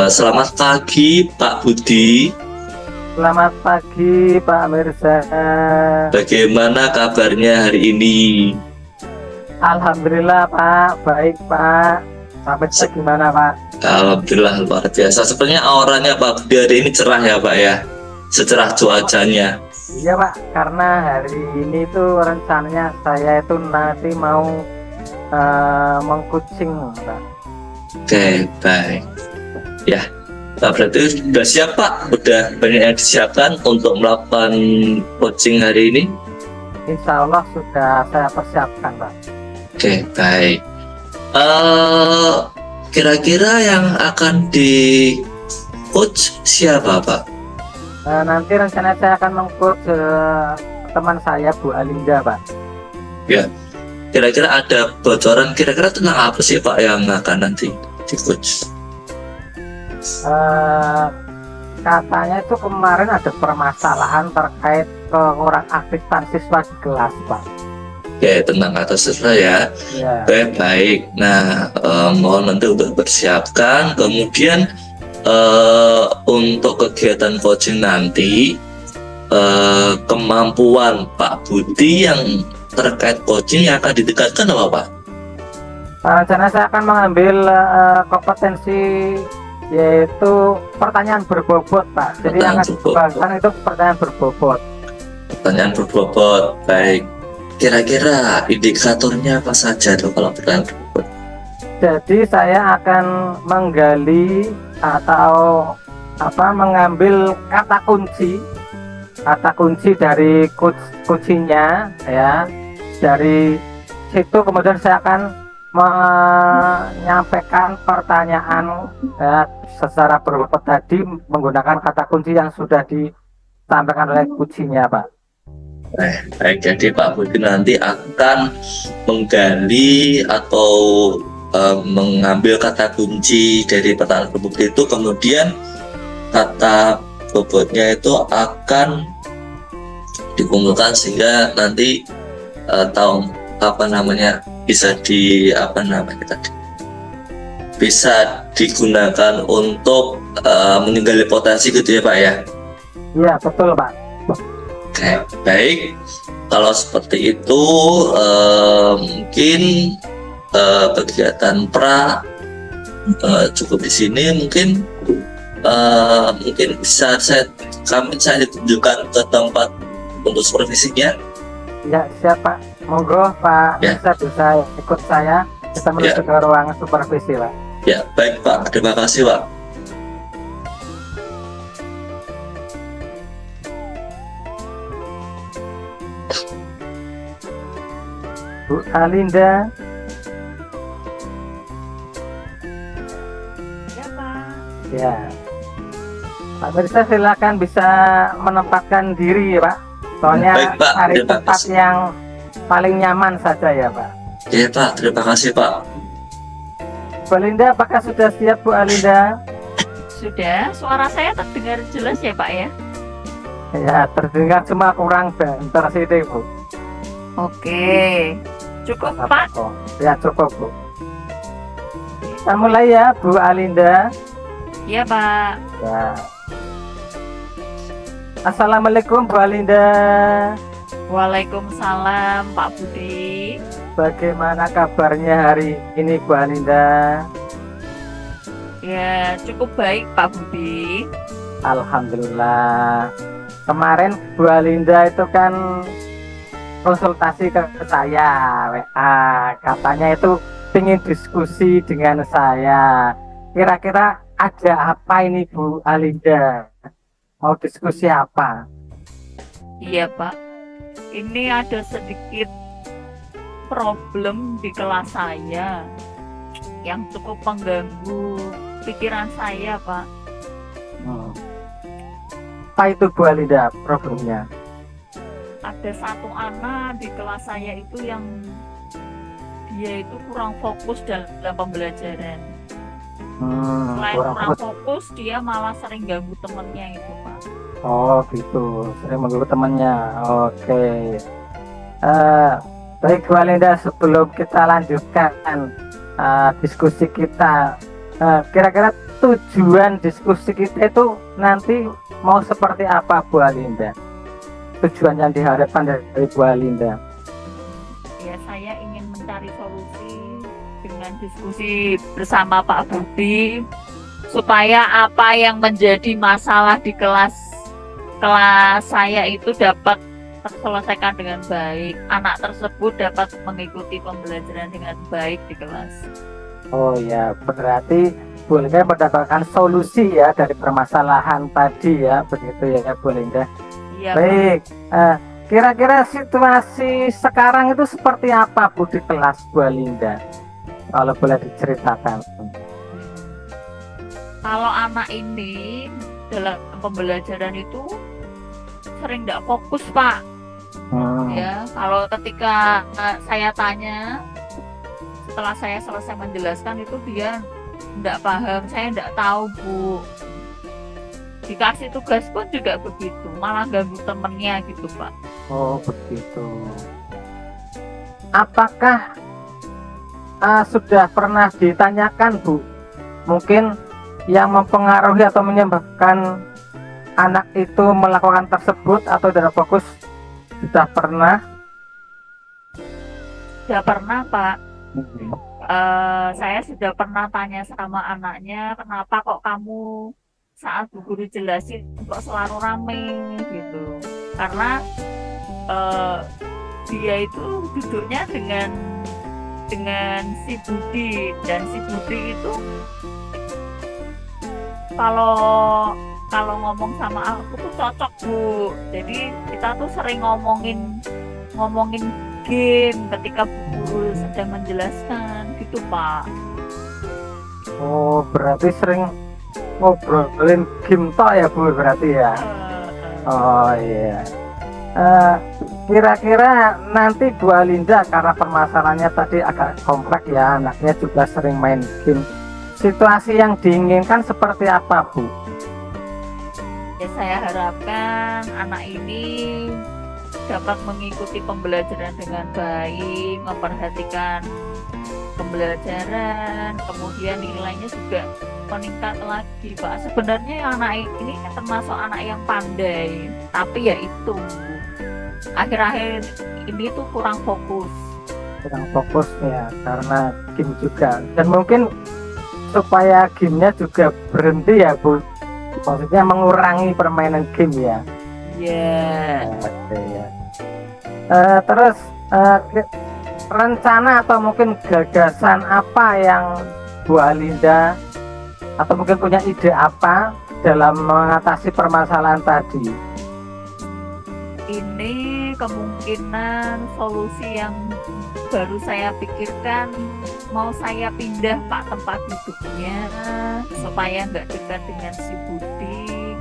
Selamat pagi Pak Budi. Selamat pagi Pak Mirza. Bagaimana kabarnya hari ini? Alhamdulillah Pak, baik Pak. Sampai gimana Pak? Alhamdulillah luar biasa. Sepertinya auranya Pak Budi hari ini cerah ya Pak ya. Secerah cuacanya. Iya Pak, karena hari ini tuh rencananya saya itu nanti mau mengkucing Pak. Oke, baik. Ya, Pak berarti sudah siap Pak? Udah banyak yang disiapkan untuk melakukan coaching hari ini? Insya Allah sudah saya persiapkan Pak. Oke, baik. Kira-kira yang akan di coach siapa Pak? Nanti rencananya saya akan mengcoach teman saya Bu Alinda Pak. Ya, kira-kira ada bocoran kira-kira tentang apa sih Pak yang akan nanti di coach? Katanya itu kemarin ada permasalahan terkait kurang aktifan siswa di kelas Pak. Oke, tentang kata siswa ya. Ya. Oke, baik. Nah, mohon nanti udah persiapkan. Kemudian untuk kegiatan coaching nanti, kemampuan Pak Budi yang terkait coaching yang akan ditingkatkan apa Pak? Rencana saya akan mengambil kompetensi yaitu pertanyaan berbobot Pak. Jadi yang akan dikembangkan itu pertanyaan berbobot. Pertanyaan berbobot, baik. Kira-kira indikatornya apa saja tuh kalau pertanyaan berbobot? Jadi saya akan menggali atau mengambil kata kunci dari kuncinya ya. Dari situ kemudian saya akan menyampaikan pertanyaan ya, secara berbobot tadi menggunakan kata kunci yang sudah disampaikan oleh kuncinya Pak. Baik, jadi Pak Budi nanti akan menggali atau mengambil kata kunci dari pertanyaan berbobot itu, kemudian kata bobotnya itu akan dikumpulkan sehingga nanti tahu bisa digunakan untuk menggali potensi gitu ya Pak ya. Iya betul Pak. Oke, baik. Kalau seperti itu mungkin kegiatan cukup di sini. Mungkin bisa saya tunjukkan ke tempat untuk supervisinya. Ya siap Pak. Monggo Pak Ya. bisa ikut saya. Kita menuju ke ruangan supervisi Pak. Ya, baik Pak. Terima kasih Pak. Bu Alinda. Ya Pak. Ya. Pak Mirza silakan bisa menempatkan diri ya Pak. Soalnya Baik, Pak. cari Terima tempat kasih. yang paling nyaman saja ya Pak. Ya Pak, terima kasih Pak. Bu Alinda, apakah sudah siap Bu Alinda? Sudah, suara saya terdengar jelas ya Pak ya? Ya, terdengar cuma kurang banter sih Bu. Oke, cukup Pak. Ya cukup Bu. Kita mulai ya Bu Alinda. Ya Pak. Ya. Assalamualaikum Bu Alinda. Waalaikumsalam Pak Budi. Bagaimana kabarnya hari ini Bu Alinda? Ya cukup baik Pak Budi. Alhamdulillah. Kemarin Bu Alinda itu kan konsultasi ke saya WA, katanya itu ingin diskusi dengan saya. Kira-kira ada apa ini Bu Alinda? Mau diskusi apa? Iya Pak, ini ada sedikit problem di kelas saya yang cukup mengganggu pikiran saya Pak. Apa itu Bu Alinda problemnya? Ada satu anak di kelas saya itu yang dia itu kurang fokus dalam pembelajaran. Selain kurang fokus, dia malah sering ganggu temennya itu Pak. Oh gitu, sering mengganggu temannya. Oke. Baik Bu Alinda, sebelum kita lanjutkan diskusi kita, kira-kira tujuan diskusi kita itu nanti mau seperti apa Bu Alinda? Tujuan yang diharapkan dari Bu Alinda? Ya, saya ingin mencari solusi dengan diskusi bersama Pak Budi supaya apa yang menjadi masalah di kelas saya itu dapat terselesaikan dengan baik. Anak tersebut dapat mengikuti pembelajaran dengan baik di kelas. Oh ya, berarti Bu Linda mendapatkan solusi ya dari permasalahan tadi ya, begitu ya Bu Linda. Iya, Baik, kira-kira situasi sekarang itu seperti apa Bu di kelas Bu Linda? Kalau boleh diceritakan. kalau anak ini dalam pembelajaran itu sering tidak fokus Pak. Ya, kalau ketika saya tanya, setelah saya selesai menjelaskan itu dia tidak paham, saya tidak tahu Bu. Dikasih tugas pun juga begitu, malah ganggu temennya gitu Pak. Oh begitu. Apakah sudah pernah ditanyakan Bu? Mungkin yang mempengaruhi atau menyebabkan anak itu melakukan tersebut atau tidak fokus, sudah pernah? Sudah pernah Pak. Saya sudah pernah tanya sama anaknya, kenapa kok kamu saat Bu Guru jelasin kok selalu rame gitu. Karena dia itu duduknya dengan si Budi, dan si Budi itu kalau ngomong sama aku tuh cocok Bu. Jadi kita tuh sering ngomongin game ketika Bu Guru sedang menjelaskan gitu Pak. Oh berarti sering ngobrolin game toh ya Bu berarti ya. Oh iya. Kira-kira nanti Bu Alinda, karena permasalahannya tadi agak kompleks ya, anaknya juga sering main game, situasi yang diinginkan seperti apa Bu? Ya, saya harapkan anak ini dapat mengikuti pembelajaran dengan baik, memperhatikan pembelajaran, kemudian nilainya juga meningkat lagi Pak. Sebenarnya anak ini termasuk anak yang pandai, tapi ya itu akhir-akhir ini tuh kurang fokus Ya karena game juga, dan mungkin supaya gamenya juga berhenti ya Bu, maksudnya mengurangi permainan game ya. Ya. Terus rencana atau mungkin gagasan apa yang Bu Alinda atau mungkin punya ide apa dalam mengatasi permasalahan tadi? Ini kemungkinan solusi yang baru saya pikirkan, mau saya pindah Pak tempat duduknya supaya nggak dekat dengan si Budi.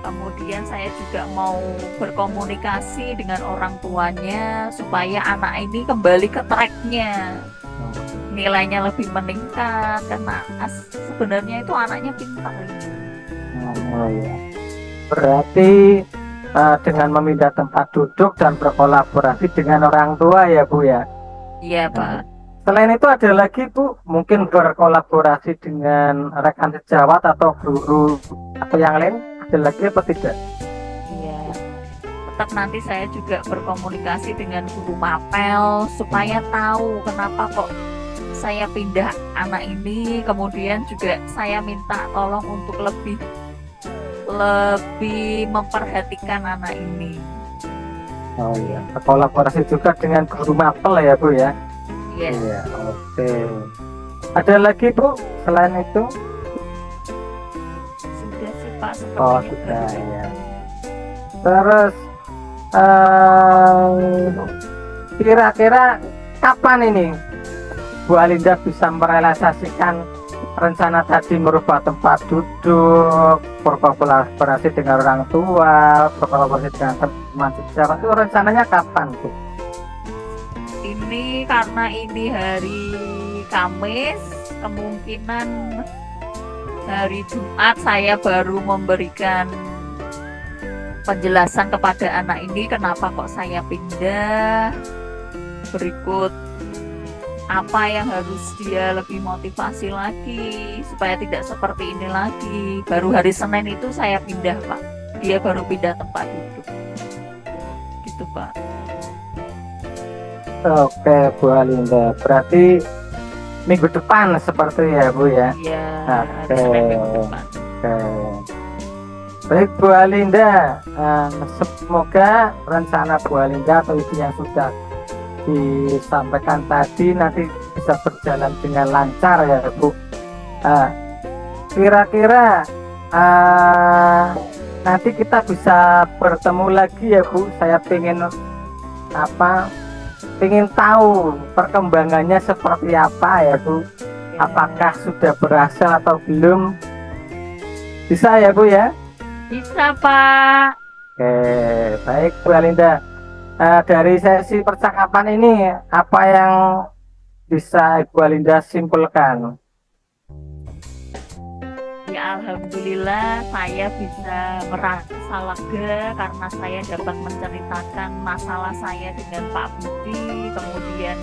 Kemudian saya juga mau berkomunikasi dengan orang tuanya supaya anak ini kembali ke tracknya, nilainya lebih meningkat, karena sebenarnya itu anaknya pintar. Oh ya. Berarti dengan memindah tempat duduk dan berkolaborasi dengan orang tua ya Bu ya. Iya Pak. Selain itu ada lagi Bu, mungkin berkolaborasi dengan rekan sejawat atau guru atau yang lain, ada lagi apa tidak? Iya. Tetap nanti saya juga berkomunikasi dengan guru mapel supaya tahu kenapa kok saya pindah anak ini, kemudian juga saya minta tolong untuk lebih memperhatikan anak ini. Oh iya, berkolaborasi juga dengan guru mapel ya Bu ya. Yes. Iya, oke. Ada lagi Bu selain itu? Sudah sih Pak, Oh sepertinya sudah baru. ya. Terus kira-kira kapan ini Bu Alinda bisa merealisasikan rencana tadi, merubah tempat duduk, berkolaborasi dengan orang tua, berkolaborasi dengan teman sejawat, itu rencananya kapan Bu? Ini karena ini hari Kamis, kemungkinan hari Jumat saya baru memberikan penjelasan kepada anak ini kenapa kok saya pindah. Berikut apa yang harus dia lebih motivasi lagi supaya tidak seperti ini lagi. Baru hari Senin itu saya pindah, Pak. Dia baru pindah tempat duduk. Gitu, Pak. Oke, Bu Alinda. Berarti minggu depan seperti ya, Bu ya? Iya, hari Oke. Senin minggu depan. Oke. Baik Bu Alinda, semoga rencana Bu Alinda atau ide yang sudah disampaikan tadi nanti bisa berjalan dengan lancar ya Bu. Kira-kira nanti kita bisa bertemu lagi ya Bu. Saya pengen tahu perkembangannya seperti apa ya Bu. Apakah sudah berhasil atau belum? Bisa ya Bu ya? Bisa, Pak. Oke, baik Bu Alinda. Dari sesi percakapan ini, apa yang bisa Ibu Alinda simpulkan? Ya, alhamdulillah saya bisa merasa lega karena saya dapat menceritakan masalah saya dengan Pak Budi, kemudian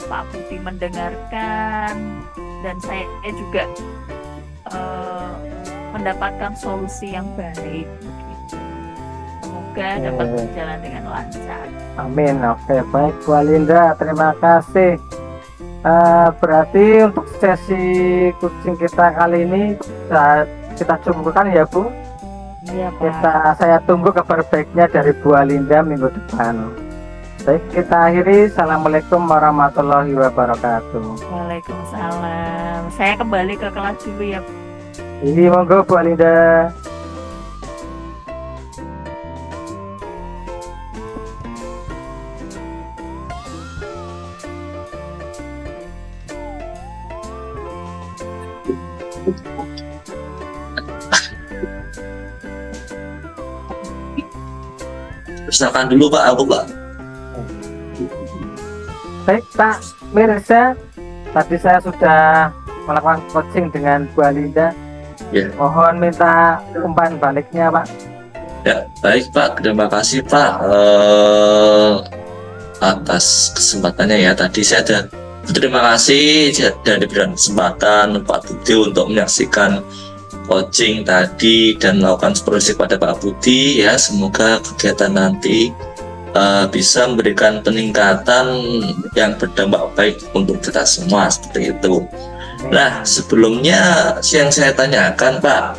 Pak Budi mendengarkan, dan saya juga mendapatkan solusi yang baik. Semoga dapat berjalan dengan lancar. Amin. Oke, baik Bu Alinda, terima kasih. Berarti untuk sesi coaching kita kali ini kita cukupkan ya Bu. Iya, Pak. Saya tunggu kabar baiknya dari Bu Alinda minggu depan. Baik, kita akhiri. Assalamualaikum warahmatullahi wabarakatuh. Waalaikumsalam. Saya kembali ke kelas dulu ya, Pak. Ini monggo Bu Alinda. Persilakan dulu Pak, aku Pak. Baik Pak Mirza, tadi saya sudah melakukan coaching dengan Bu Alinda. Ya. Mohon minta umpan baliknya Pak. Ya, baik Pak, terima kasih Pak atas kesempatannya ya. Tadi saya ada terima kasih dan diberikan kesempatan Pak Budi untuk menyaksikan coaching tadi dan melakukan supervisi pada Pak Budi ya. Semoga kegiatan nanti bisa memberikan peningkatan yang berdampak baik untuk kita semua seperti itu. Nah, sebelumnya yang saya tanyakan Pak,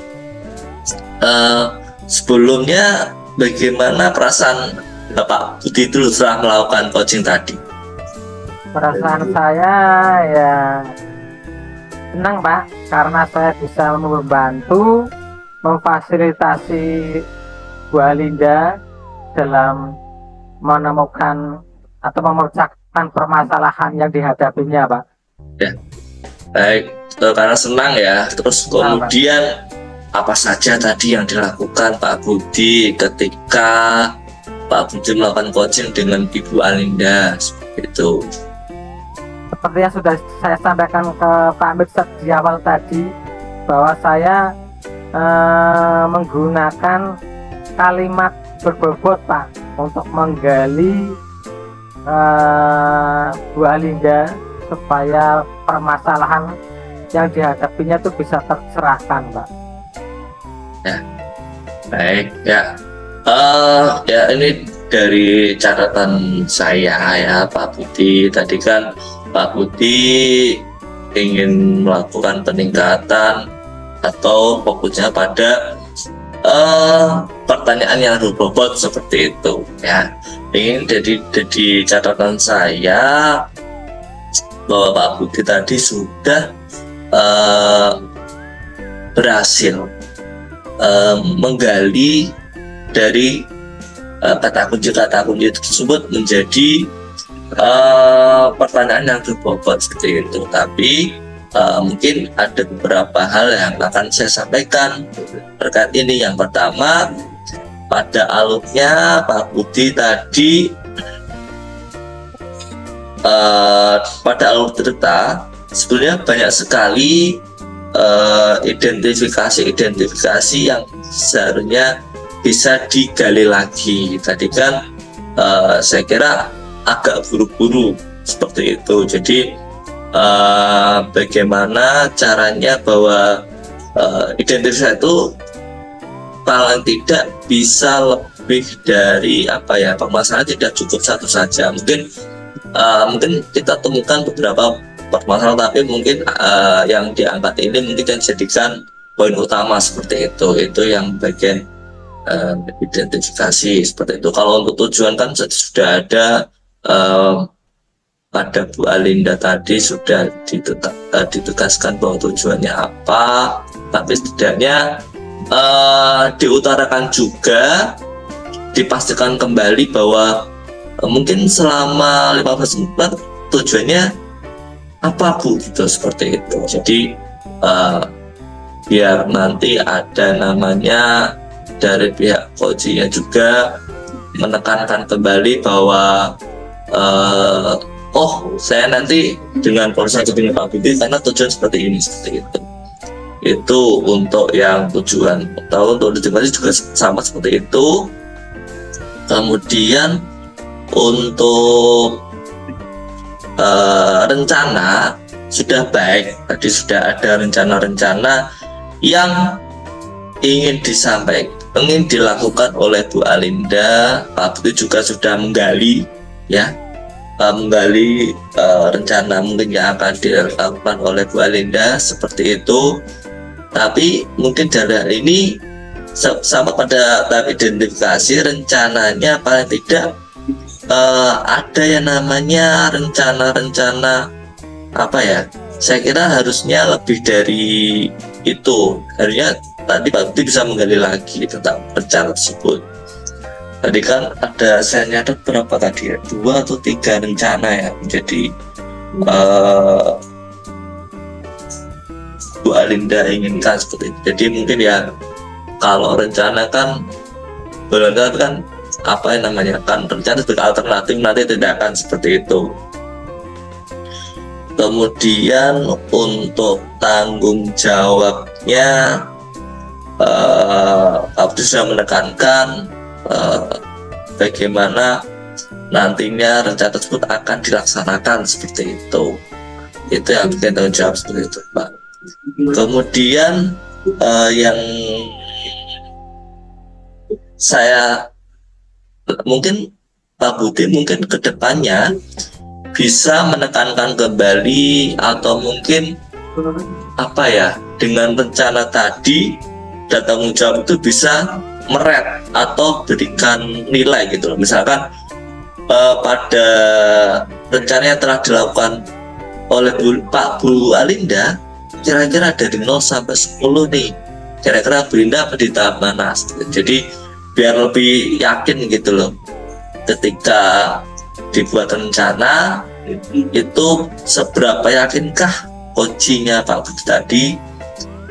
sebelumnya bagaimana perasaan Bapak Budi dulu setelah melakukan coaching tadi? Perasaan saya ya senang Pak, karena saya bisa membantu memfasilitasi Bu Alinda dalam menemukan atau memecahkan permasalahan yang dihadapinya Pak. Ya, baik, karena senang ya. Terus kemudian apa saja tadi yang dilakukan Pak Budi ketika Pak Budi melakukan coaching dengan Ibu Alinda seperti itu? Seperti yang sudah saya sampaikan ke Pak Mirza di awal tadi, bahwa saya menggunakan kalimat berbobot Pak untuk menggali Bu Alinda supaya permasalahan yang dihadapinya itu bisa tercerahkan Pak. Ya, baik ya. Ya ini dari catatan saya ya Pak Budi, tadi kan Pak Budi ingin melakukan peningkatan atau fokusnya pada pertanyaan yang berbobot seperti itu ya. Ini jadi catatan saya bahwa Pak Budi tadi sudah berhasil menggali dari kata kunci tersebut menjadi pertanyaan yang berbobot seperti itu. Tapi mungkin ada beberapa hal yang akan saya sampaikan terkait ini. Yang pertama, pada alurnya Pak Budi tadi pada alur cerita sebenarnya banyak sekali identifikasi yang seharusnya bisa digali lagi. Tadi kan saya kira agak buru-buru seperti itu. Jadi bagaimana caranya bahwa identitas itu paling tidak bisa lebih dari apa ya, permasalahan tidak cukup satu saja. Mungkin kita temukan beberapa permasalahan, tapi mungkin yang diangkat ini mungkin yang dijadikan poin utama seperti itu yang bagian identifikasi seperti itu. Kalau untuk tujuan kan sudah ada pada Bu Alinda tadi sudah ditegaskan bahwa tujuannya apa, tapi setidaknya diutarakan juga, dipastikan kembali bahwa mungkin selama 15 menit tujuannya apa Bu, gitu, seperti itu. Jadi biar nanti ada namanya dari pihak coaching juga menekankan kembali bahwa saya nanti dengan konsultasi dengan Pak Budi karena tujuan seperti ini, seperti itu untuk yang tujuan. Atau untuk edukasi juga sama seperti itu. Kemudian untuk rencana sudah baik, tadi sudah ada rencana-rencana yang ingin dilakukan oleh Bu Alinda. Pak Budi juga sudah menggali rencana mungkin yang akan dilakukan oleh Bu Alinda seperti itu. Tapi mungkin dari ini sama pada tahap identifikasi, rencananya paling tidak ada yang namanya rencana-rencana apa ya, saya kira harusnya lebih dari itu. Harusnya tadi Pak Budi bisa menggali lagi tentang rencana tersebut. Tadi kan ada, saya nyatat berapa tadi ya, 2 atau 3 rencana ya menjadi Bu Alinda inginkan seperti itu. Jadi mungkin ya kalau rencana kan apa yang namanya kan rencana sebagai alternatif, nanti tidak akan seperti itu. Kemudian untuk tanggung jawabnya Abdi sudah menekankan bagaimana nantinya rencana tersebut akan dilaksanakan seperti itu. Itu yang bikin tanggung jawab seperti itu, Pak. Kemudian yang saya mungkin Pak Budi mungkin kedepannya bisa menekankan kembali atau mungkin apa ya, dengan rencana tadi dan tanggung jawab itu bisa meret atau berikan nilai gitu loh. Misalkan pada rencana yang telah dilakukan oleh Bu Alinda, kira-kira dari 0 sampai 10 nih, kira-kira Bu Alinda di tahap mana. Jadi biar lebih yakin gitu loh, ketika dibuat rencana itu seberapa yakinkah coachingnya Pak Budi tadi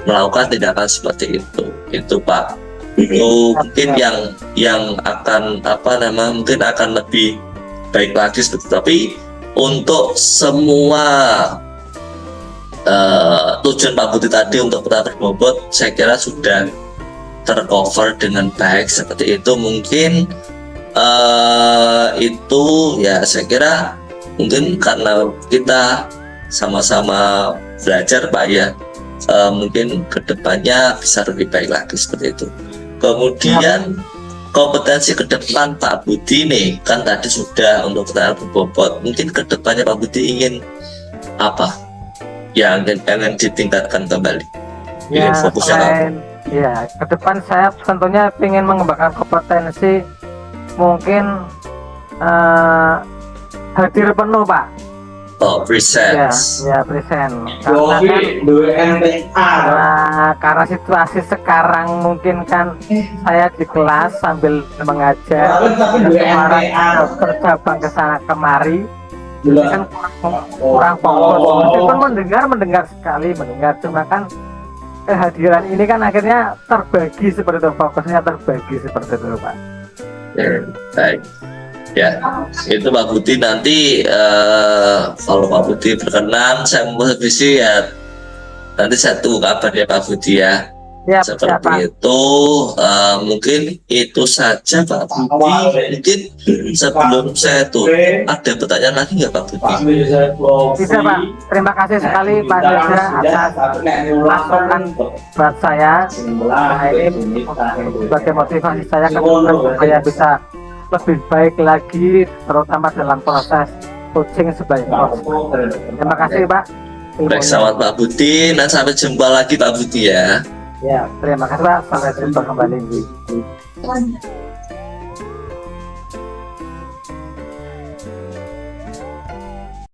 melakukan tindakan seperti itu Pak. Itu mungkin yang akan mungkin akan lebih baik lagi seperti itu. Tapi untuk semua tujuan Pak Budi tadi untuk petani bobot saya kira sudah tercover dengan baik seperti itu. Mungkin itu ya, saya kira mungkin karena kita sama-sama belajar Pak ya, mungkin kedepannya bisa lebih baik lagi seperti itu. Kemudian kompetensi ke depan Pak Budi nih, kan tadi sudah untuk petani berbobot, mungkin kedepannya Pak Budi ingin apa yang ingin ditingkatkan kembali? Ya, Fokusnya apa? Ya, ke depan saya tentunya ingin mengembangkan kompetensi, mungkin hadir penuh Pak. Present. Ya present. Karena situasi sekarang mungkin kan saya di kelas sambil mengajar, kemarin bercabang ke sana kemari, kan kurang fokus. Meskipun mendengar sekali, cuma kan kehadiran ini kan akhirnya terbagi seperti itu, fokusnya terbagi seperti itu Pak. Baik. Ya, itu Pak Budi nanti kalau Pak Budi berkenan saya mau visi ya, nanti saya tunggu kabar ya Pak Budi ya. Ya, Seperti itu, mungkin itu saja Pak Budi. Mungkin sebelum saya tutup, ada pertanyaan lagi nggak Pak Budi? Bisa Pak, terima kasih sekali Pak Neza atas masukan buat saya. Nah, ini sebagai motivasi saya ke depan supaya bisa lebih baik lagi, terutama dalam proses coaching sebagai coach. Terima kasih Pak. Baik, selamat Pak Budi, dan sampai jumpa lagi Pak Budi ya. Ya, terima kasih Pak. Sampai jumpa kembali.